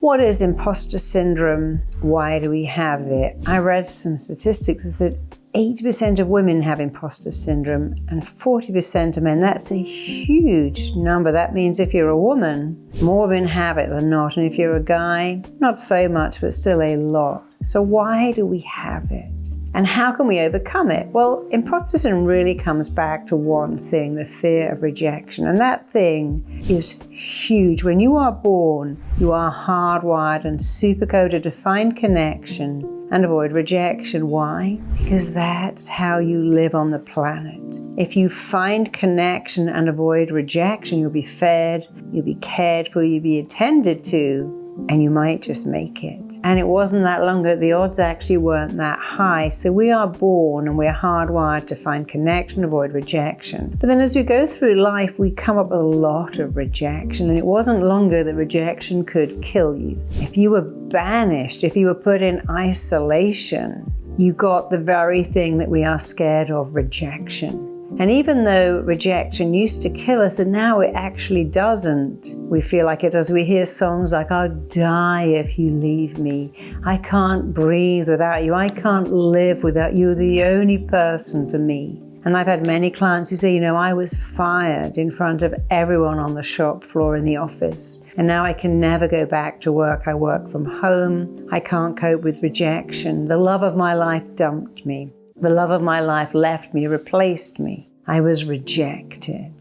What is imposter syndrome? Why do we have it? I read some statistics that said 80% of women have imposter syndrome and 40% of men. That's a huge number. That means if you're a woman, more women have it than not. And if you're a guy, not so much, but still a lot. So why do we have it? And how can we overcome it? Well, imposter syndrome really comes back to one thing, the fear of rejection. And that thing is huge. When you are born, you are hardwired and supercoded to find connection and avoid rejection. Why? Because that's how you live on the planet. If you find connection and avoid rejection, you'll be fed, you'll be cared for, you'll be attended to, and you might just make it. And it wasn't that long ago, the odds actually weren't that high. So we are born and we're hardwired to find connection, avoid rejection. But then as we go through life, we come up with a lot of rejection. And it wasn't long ago that rejection could kill you. If you were banished, if you were put in isolation, you got the very thing that we are scared of, rejection. And even though rejection used to kill us, and now it actually doesn't, we feel like it does. We hear songs like, "I'll die if you leave me. I can't breathe without you. I can't live without you. You're the only person for me." And I've had many clients who say, I was fired in front of everyone on the shop floor in the office. And now I can never go back to work. I work from home. I can't cope with rejection. The love of my life dumped me. The love of my life left me, replaced me. I was rejected.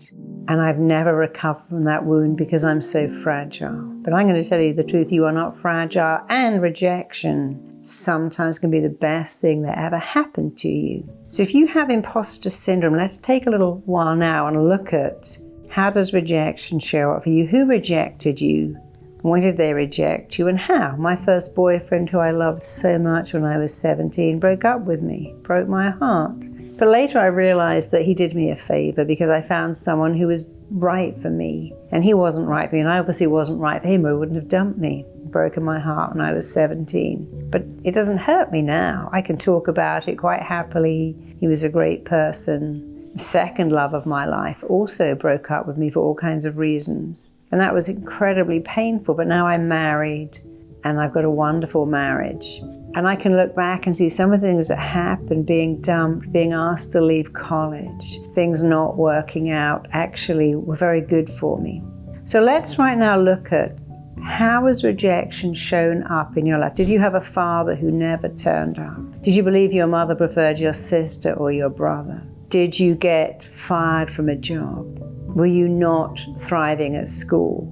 And I've never recovered from that wound because I'm so fragile. But I'm going to tell you the truth, you are not fragile, and rejection sometimes can be the best thing that ever happened to you. So if you have imposter syndrome, let's take a little while now and look at how does rejection show up for you? Who rejected you? When did they reject you and how? My first boyfriend, who I loved so much when I was 17, broke up with me, broke my heart. But later I realized that he did me a favor because I found someone who was right for me. And he wasn't right for me, and I obviously wasn't right for him, or he wouldn't have dumped me, broken my heart when I was 17. But it doesn't hurt me now. I can talk about it quite happily. He was a great person. Second love of my life also broke up with me for all kinds of reasons. And that was incredibly painful, but now I'm married and I've got a wonderful marriage. And I can look back and see some of the things that happened, being dumped, being asked to leave college, things not working out, actually were very good for me. So let's right now look at how has rejection shown up in your life? Did you have a father who never turned up? Did you believe your mother preferred your sister or your brother? Did you get fired from a job? Were you not thriving at school?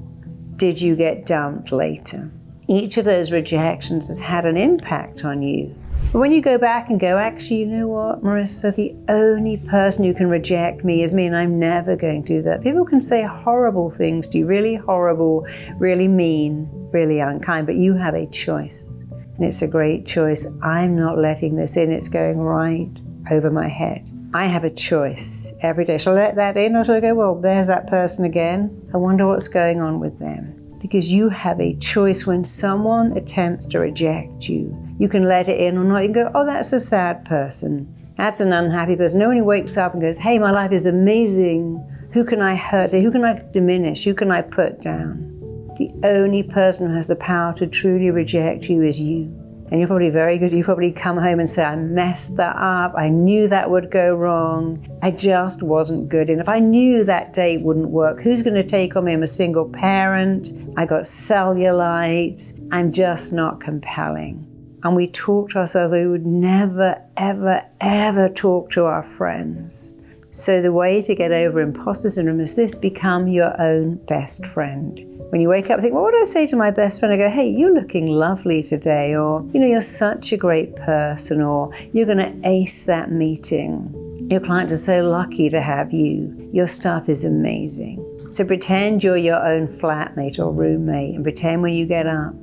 Did you get dumped later? Each of those rejections has had an impact on you. But when you go back and go, actually, you know what, Marisa, the only person who can reject me is me, and I'm never going to do that. People can say horrible things to you, really horrible, really mean, really unkind, but you have a choice. And it's a great choice. I'm not letting this in. It's going right over my head. I have a choice every day. Shall I let that in, or shall I go, well, there's that person again. I wonder what's going on with them. Because you have a choice. When someone attempts to reject you, you can let it in or not. You can go, oh, that's a sad person. That's an unhappy person. No one who wakes up and goes, hey, my life is amazing. Who can I hurt? Who can I diminish? Who can I put down? The only person who has the power to truly reject you is you. And you're probably very good. You probably come home and say, I messed that up. I knew that would go wrong. I just wasn't good enough. I knew that date wouldn't work. Who's going to take on me? I'm a single parent. I got cellulite. I'm just not compelling. And we talk to ourselves. We would never, ever, ever talk to our friends. So the way to get over imposter syndrome is this: become your own best friend. When you wake up, think, well, what do I say to my best friend? I go, hey, you're looking lovely today, or, you're such a great person, or you're going to ace that meeting. Your clients are so lucky to have you. Your stuff is amazing. So pretend you're your own flatmate or roommate, and pretend when you get up,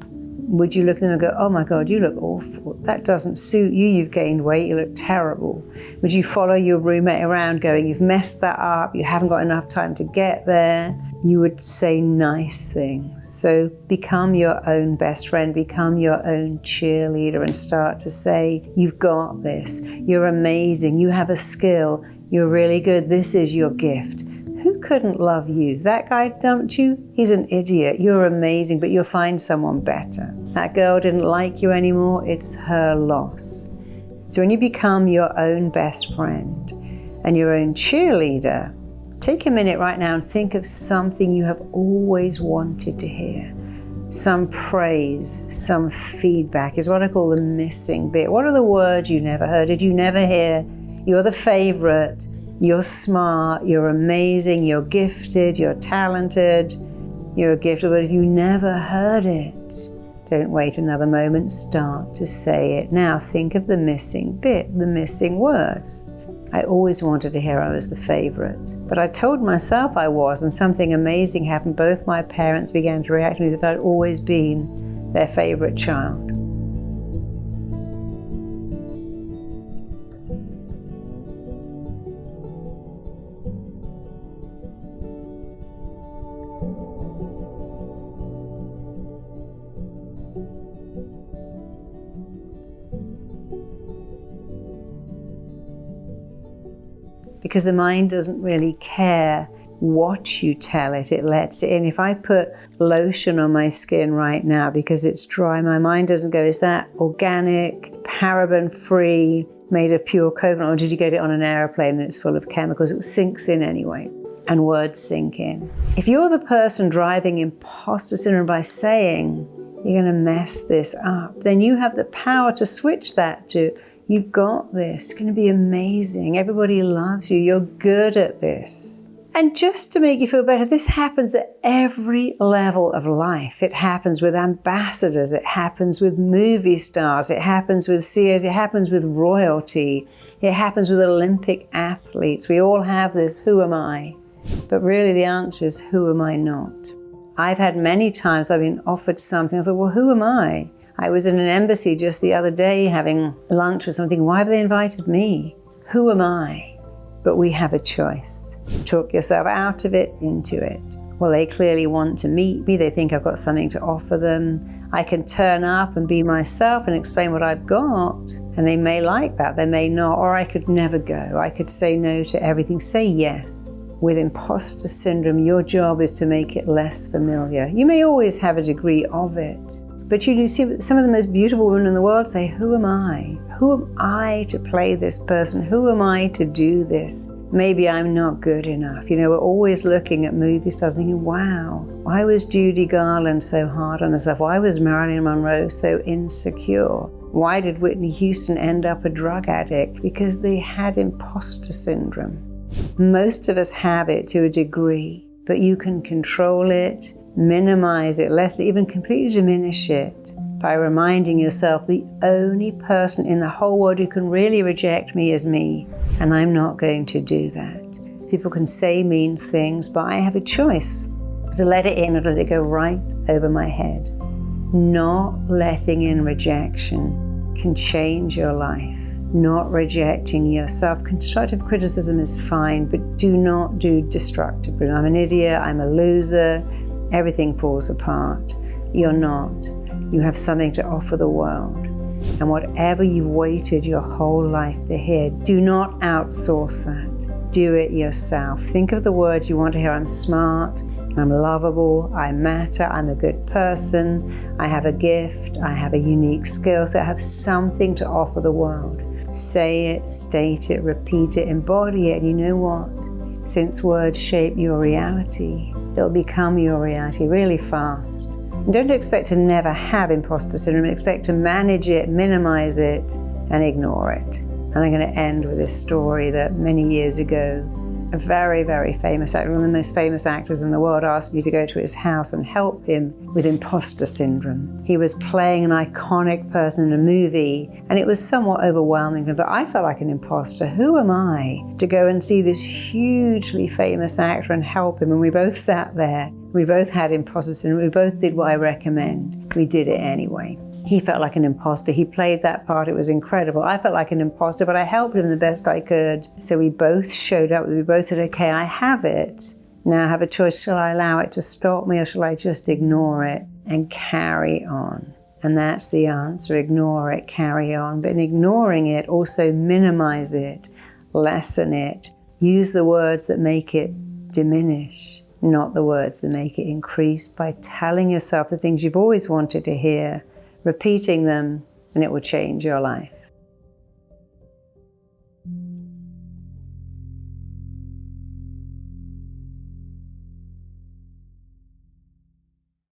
would you look at them and go, oh my God, you look awful. That doesn't suit you. You've gained weight. You look terrible. Would you follow your roommate around going, you've messed that up. You haven't got enough time to get there. You would say nice things. So become your own best friend. Become your own cheerleader and start to say, you've got this. You're amazing. You have a skill. You're really good. This is your gift. Who couldn't love you. That guy dumped you, he's an idiot. You're amazing, but you'll find someone better. That girl didn't like you anymore, it's her loss. So when you become your own best friend and your own cheerleader, take a minute right now and think of something you have always wanted to hear. Some praise, some feedback is what I call the missing bit. What are the words you never heard? Did you never hear, you're the favorite, you're smart, you're amazing, you're gifted, you're talented, you're gifted, but if you never heard it, don't wait another moment, start to say it. Now think of the missing bit, the missing words. I always wanted to hear I was the favorite, but I told myself I was, and something amazing happened. Both my parents began to react to me as if I'd always been their favorite child. Because the mind doesn't really care what you tell it, it lets it in. If I put lotion on my skin right now because it's dry, my mind doesn't go, is that organic, paraben-free, made of pure coconut, or did you get it on an airplane and it's full of chemicals? It sinks in anyway, and words sink in. If you're the person driving imposter syndrome by saying, you're gonna mess this up, then you have the power to switch that to, you've got this, it's going to be amazing, everybody loves you, you're good at this. And just to make you feel better, this happens at every level of life. It happens with ambassadors, it happens with movie stars, it happens with CEOs, it happens with royalty, it happens with Olympic athletes. We all have this, who am I? But really the answer is, who am I not? I've had many times I've been offered something, I thought, well, who am I? I was in an embassy just the other day having lunch with something. Why have they invited me? Who am I? But we have a choice. Talk yourself out of it, into it. Well, they clearly want to meet me. They think I've got something to offer them. I can turn up and be myself and explain what I've got. And they may like that, they may not. Or I could never go. I could say no to everything, say yes. With imposter syndrome, your job is to make it less familiar. You may always have a degree of it. But you see some of the most beautiful women in the world say, who am I? Who am I to play this person? Who am I to do this? Maybe I'm not good enough. You know, we're always looking at movie stars thinking, wow, why was Judy Garland so hard on herself? Why was Marilyn Monroe so insecure? Why did Whitney Houston end up a drug addict? Because they had imposter syndrome. Most of us have it to a degree, but you can control it, minimize it, lessen it, even completely diminish it by reminding yourself the only person in the whole world who can really reject me is me, and I'm not going to do that. People can say mean things, but I have a choice to let it in or let it go right over my head. Not letting in rejection can change your life. Not rejecting yourself. Constructive criticism is fine, but do not do destructive criticism. I'm an idiot, I'm a loser, everything falls apart. You're not. You have something to offer the world. And whatever you've waited your whole life to hear, do not outsource that. Do it yourself. Think of the words you want to hear. I'm smart, I'm lovable, I matter, I'm a good person, I have a gift, I have a unique skill, so I have something to offer the world. Say it, state it, repeat it, embody it, and you know what? Since words shape your reality, it'll become your reality really fast. And don't expect to never have imposter syndrome. Expect to manage it, minimize it, and ignore it. And I'm going to end with this story that many years ago, a very, very famous actor, one of the most famous actors in the world, asked me to go to his house and help him with imposter syndrome. He was playing an iconic person in a movie, and it was somewhat overwhelming, but I felt like an imposter. Who am I to go and see this hugely famous actor and help him? And we both sat there. We both had imposter syndrome. We both did what I recommend. We did it anyway. He felt like an imposter. He played that part. It was incredible. I felt like an imposter, but I helped him the best I could. So we both showed up. We both said, okay, I have it. Now I have a choice. Shall I allow it to stop me, or shall I just ignore it and carry on? And that's the answer. Ignore it, carry on. But in ignoring it, also minimize it, lessen it. Use the words that make it diminish, not the words that make it increase, by telling yourself the things you've always wanted to hear, repeating them, and it will change your life.